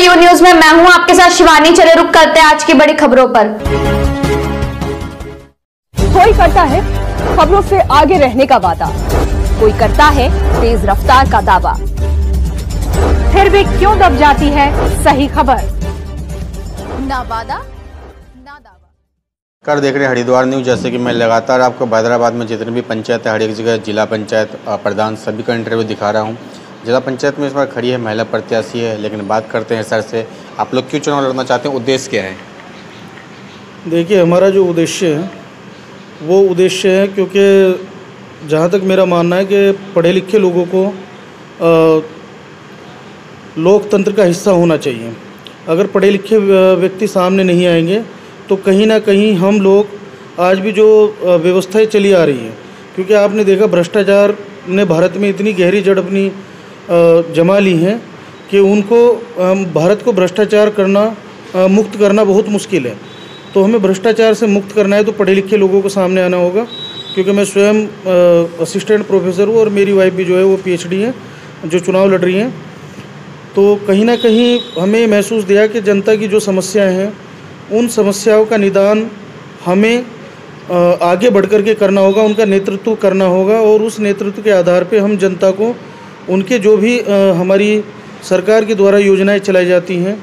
Video news में मैं हूं आपके साथ शिवानी। चले रुक करते हैं आज की बड़ी खबरों पर। कोई करता है खबरों से आगे रहने का वादा, कोई करता है तेज रफ्तार का दावा, फिर भी क्यों दब जाती है सही खबर? ना वादा ना दावा। कर देख रहे हैं हरिद्वार न्यूज। जैसे कि मैं लगातार आपको हैदराबाद में जितने भी पंचायत है, हर एक जगह जिला पंचायत प्रधान सभी का इंटरव्यू दिखा रहा हूं। जिला पंचायत में इस बार खड़ी है महिला प्रत्याशी है, लेकिन बात करते हैं सर से, आप लोग क्यों चुनाव लड़ना चाहते हैं, उद्देश्य क्या है? देखिए, हमारा जो उद्देश्य है वो उद्देश्य है, क्योंकि जहाँ तक मेरा मानना है कि पढ़े लिखे लोगों को लोकतंत्र का हिस्सा होना चाहिए। अगर पढ़े लिखे व्यक्ति सामने नहीं आएंगे तो कहीं ना कहीं हम लोग आज भी जो व्यवस्थाएं चली आ रही हैं, क्योंकि आपने देखा भ्रष्टाचार ने भारत में इतनी गहरी जड़ अपनी जमा ली है कि उनको भारत को भ्रष्टाचार करना मुक्त करना बहुत मुश्किल है। तो हमें भ्रष्टाचार से मुक्त करना है तो पढ़े लिखे लोगों को सामने आना होगा, क्योंकि मैं स्वयं असिस्टेंट प्रोफेसर हूँ और मेरी वाइफ भी जो है वो PhD है, जो चुनाव लड़ रही हैं। तो कहीं ना कहीं हमें महसूस दिया कि जनता की जो समस्याएं हैं उन समस्याओं का निदान हमें आगे बढ़ कर के करना होगा, उनका नेतृत्व करना होगा और उस नेतृत्व के आधार पे हम जनता को उनके जो भी हमारी सरकार के द्वारा योजनाएं चलाई जाती हैं,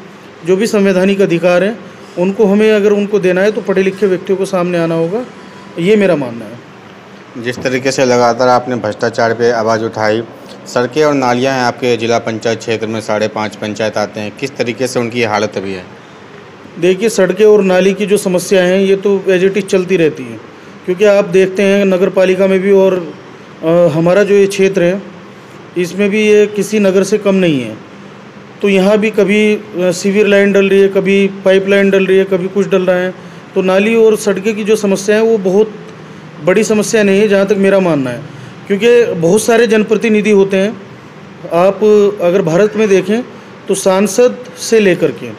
जो भी संवैधानिक अधिकार हैं, उनको हमें अगर उनको देना है तो पढ़े लिखे व्यक्तियों को सामने आना होगा, ये मेरा मानना है। जिस तरीके से लगातार आपने भ्रष्टाचार पे आवाज़ उठाई, सड़कें और नालियां हैं आपके जिला पंचायत क्षेत्र में 5.5 पंचायत आते हैं, किस तरीके से उनकी हालत अभी है? देखिए, सड़कें और नाली की जो समस्याएं हैं ये तो एज इट इज़ चलती रहती हैं, क्योंकि आप देखते हैं नगर पालिका में भी और हमारा जो ये क्षेत्र है इसमें भी ये किसी नगर से कम नहीं है। तो यहाँ भी कभी सीवर लाइन डल रही है, कभी पाइप लाइन डल रही है, कभी कुछ डल रहा है। तो नाली और सड़कें की जो समस्या है वो बहुत बड़ी समस्या नहीं है, जहाँ तक मेरा मानना है, क्योंकि बहुत सारे जनप्रतिनिधि होते हैं। आप अगर भारत में देखें तो सांसद से लेकर के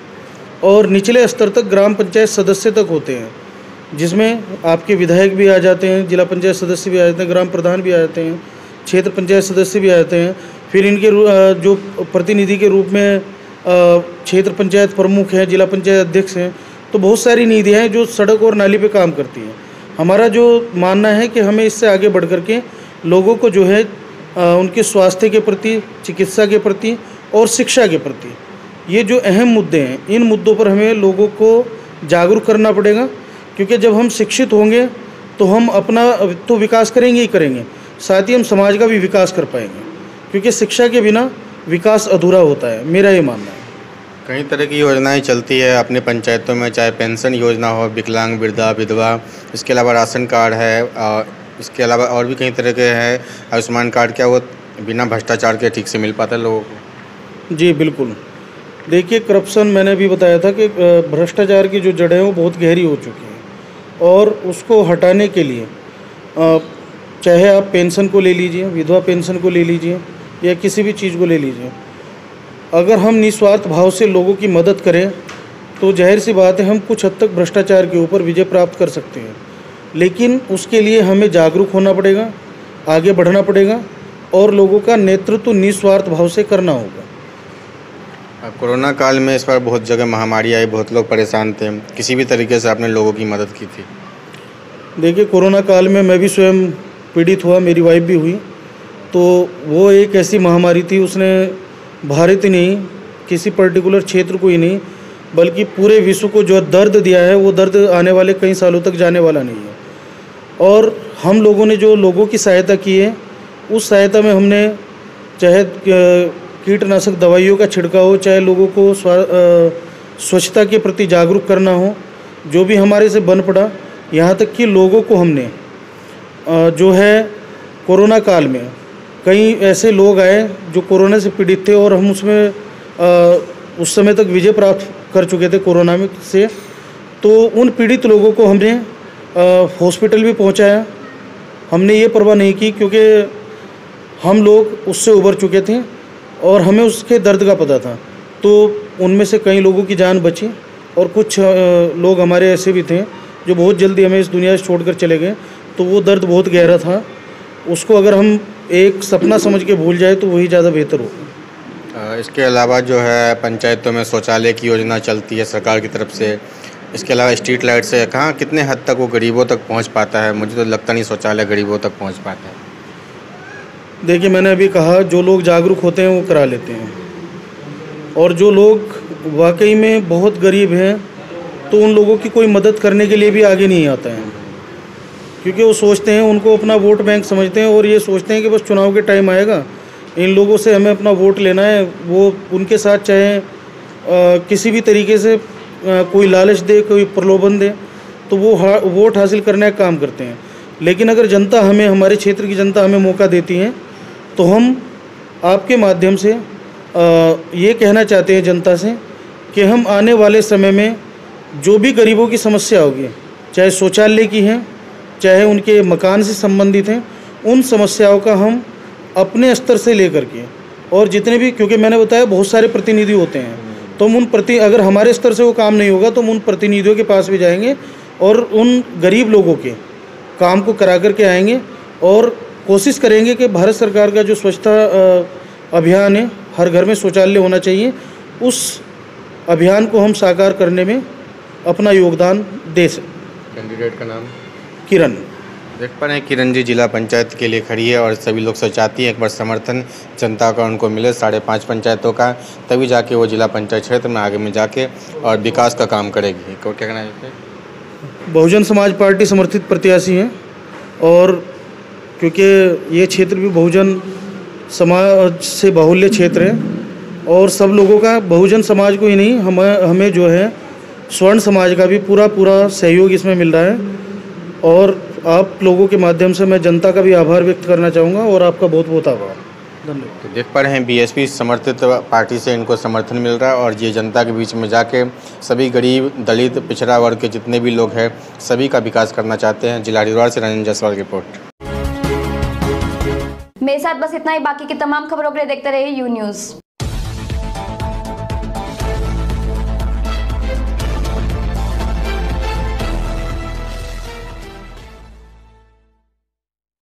और निचले स्तर तक ग्राम पंचायत सदस्य तक होते हैं, जिसमें आपके विधायक भी आ जाते हैं, जिला पंचायत सदस्य भी आ जाते हैं, ग्राम प्रधान भी आ जाते हैं, क्षेत्र पंचायत सदस्य भी आ जाते हैं। फिर इनके जो प्रतिनिधि के रूप में क्षेत्र पंचायत प्रमुख हैं, जिला पंचायत अध्यक्ष हैं। तो बहुत सारी निधियाँ हैं जो सड़क और नाली पे काम करती हैं। हमारा जो मानना है कि हमें इससे आगे बढ़ कर के लोगों को जो है उनके स्वास्थ्य के प्रति, चिकित्सा के प्रति और शिक्षा के प्रति, ये जो अहम मुद्दे हैं, इन मुद्दों पर हमें लोगों को जागरूक करना पड़ेगा, क्योंकि जब हम शिक्षित होंगे तो हम अपना तो विकास करेंगे ही करेंगे, साथ ही हम समाज का भी विकास कर पाएंगे, क्योंकि शिक्षा के बिना विकास अधूरा होता है, मेरा ये मानना है। कई तरह की योजनाएं चलती है अपने पंचायतों में, चाहे पेंशन योजना हो, विकलांग, वृद्धा, विधवा, इसके अलावा राशन कार्ड है, इसके अलावा और भी कई तरह के हैं, आयुष्मान कार्ड। क्या वो बिना भ्रष्टाचार के ठीक से मिल पाता है लोगों को? जी बिल्कुल। देखिए, करप्शन मैंने भी बताया था कि भ्रष्टाचार की जो जड़ें हैं वो बहुत गहरी हो चुकी हैं, और उसको हटाने के लिए चाहे आप पेंशन को ले लीजिए, विधवा पेंशन को ले लीजिए या किसी भी चीज़ को ले लीजिए, अगर हम निस्वार्थ भाव से लोगों की मदद करें तो जाहिर सी बात है हम कुछ हद तक भ्रष्टाचार के ऊपर विजय प्राप्त कर सकते हैं। लेकिन उसके लिए हमें जागरूक होना पड़ेगा, आगे बढ़ना पड़ेगा और लोगों का नेतृत्व निस्वार्थ भाव से करना होगा। कोरोना काल में इस बार बहुत जगह महामारी आई, बहुत लोग परेशान थे, किसी भी तरीके से आपने लोगों की मदद की थी? देखिए, कोरोना काल में मैं भी स्वयं पीड़ित हुआ, मेरी वाइफ भी हुई। तो वो एक ऐसी महामारी थी, उसने भारत ही नहीं, किसी पर्टिकुलर क्षेत्र को ही नहीं, बल्कि पूरे विश्व को जो दर्द दिया है वो दर्द आने वाले कई सालों तक जाने वाला नहीं है। और हम लोगों ने जो लोगों की सहायता की है, उस सहायता में हमने चाहे कीटनाशक दवाइयों का छिड़काव हो, चाहे लोगों को स्वच्छता के प्रति जागरूक करना हो, जो भी हमारे से बन पड़ा, यहाँ तक कि लोगों को हमने जो है कोरोना काल में कई ऐसे लोग आए जो कोरोना से पीड़ित थे और हम उसमें उस समय तक विजय प्राप्त कर चुके थे कोरोना में से। तो उन पीड़ित लोगों को हमने हॉस्पिटल भी पहुंचाया। हमने ये परवाह नहीं की, क्योंकि हम लोग उससे उबर चुके थे और हमें उसके दर्द का पता था। तो उनमें से कई लोगों की जान बची और कुछ लोग हमारे ऐसे भी थे जो बहुत जल्दी हमें इस दुनिया से छोड़कर चले गए। तो वो दर्द बहुत गहरा था, उसको अगर हम एक सपना समझ के भूल जाए तो वही ज़्यादा बेहतर होगा। इसके अलावा जो है पंचायतों में शौचालय की योजना चलती है सरकार की तरफ से। इसके अलावा स्ट्रीट लाइट से कहाँ कितने हद तक वो गरीबों तक पहुंच पाता है? मुझे तो लगता नहीं शौचालय गरीबों तक पहुंच पाता है। देखिए, मैंने अभी कहा जो लोग जागरूक होते हैं वो करा लेते हैं, और जो लोग वाकई में बहुत गरीब हैं तो उन लोगों की कोई मदद करने के लिए भी आगे नहीं आता है, क्योंकि वो सोचते हैं, उनको अपना वोट बैंक समझते हैं और ये सोचते हैं कि बस चुनाव के टाइम आएगा, इन लोगों से हमें अपना वोट लेना है। वो उनके साथ चाहे किसी भी तरीके से कोई लालच दे, कोई प्रलोभन दे, तो वो वोट हासिल करने का काम करते हैं। लेकिन अगर जनता हमें, हमारे क्षेत्र की जनता हमें मौका देती है, तो हम आपके माध्यम से ये कहना चाहते हैं जनता से कि हम आने वाले समय में जो भी गरीबों की समस्या होगी, चाहे शौचालय की है, चाहे उनके मकान से संबंधित हैं, उन समस्याओं का हम अपने स्तर से लेकर के, और जितने भी, क्योंकि मैंने बताया बहुत सारे प्रतिनिधि होते हैं, तो हम अगर हमारे स्तर से वो काम नहीं होगा तो हम उन प्रतिनिधियों के पास भी जाएंगे और उन गरीब लोगों के काम को करा करके आएंगे, और कोशिश करेंगे कि भारत सरकार का जो स्वच्छता अभियान है, हर घर में शौचालय होना चाहिए, उस अभियान को हम साकार करने में अपना योगदान दे सकें। कैंडिडेट का नाम? किरण। देख पा रहे हैं किरण जी जिला पंचायत के लिए खड़ी है और सभी लोग से चाहती है एक बार समर्थन जनता का उनको मिले 5.5 पंचायतों का, तभी जाके वो जिला पंचायत क्षेत्र में आगे में जाके और विकास का काम करेगी। क्या कहना है? बहुजन समाज पार्टी समर्थित प्रत्याशी हैं, और क्योंकि ये क्षेत्र भी बहुजन समाज से बाहुल्य क्षेत्र है, और सब लोगों का, बहुजन समाज को ही नहीं, हमें जो है स्वर्ण समाज का भी पूरा सहयोग इसमें मिल रहा है। और आप लोगों के माध्यम से मैं जनता का भी आभार व्यक्त करना चाहूँगा, और आपका बहुत बहुत आभार, धन्यवाद। तो देख पा रहे हैं बीएसपी समर्थित पार्टी से इनको समर्थन मिल रहा है, और ये जनता के बीच में जाके सभी गरीब, दलित, पिछड़ा वर्ग के जितने भी लोग हैं सभी का विकास करना चाहते हैं। जिला हरिद्वार से रंजन जायसवाल की रिपोर्ट। मेरे साथ बस इतना ही। बाकी की तमाम खबरों के लिए देखते रहिए यू न्यूज़।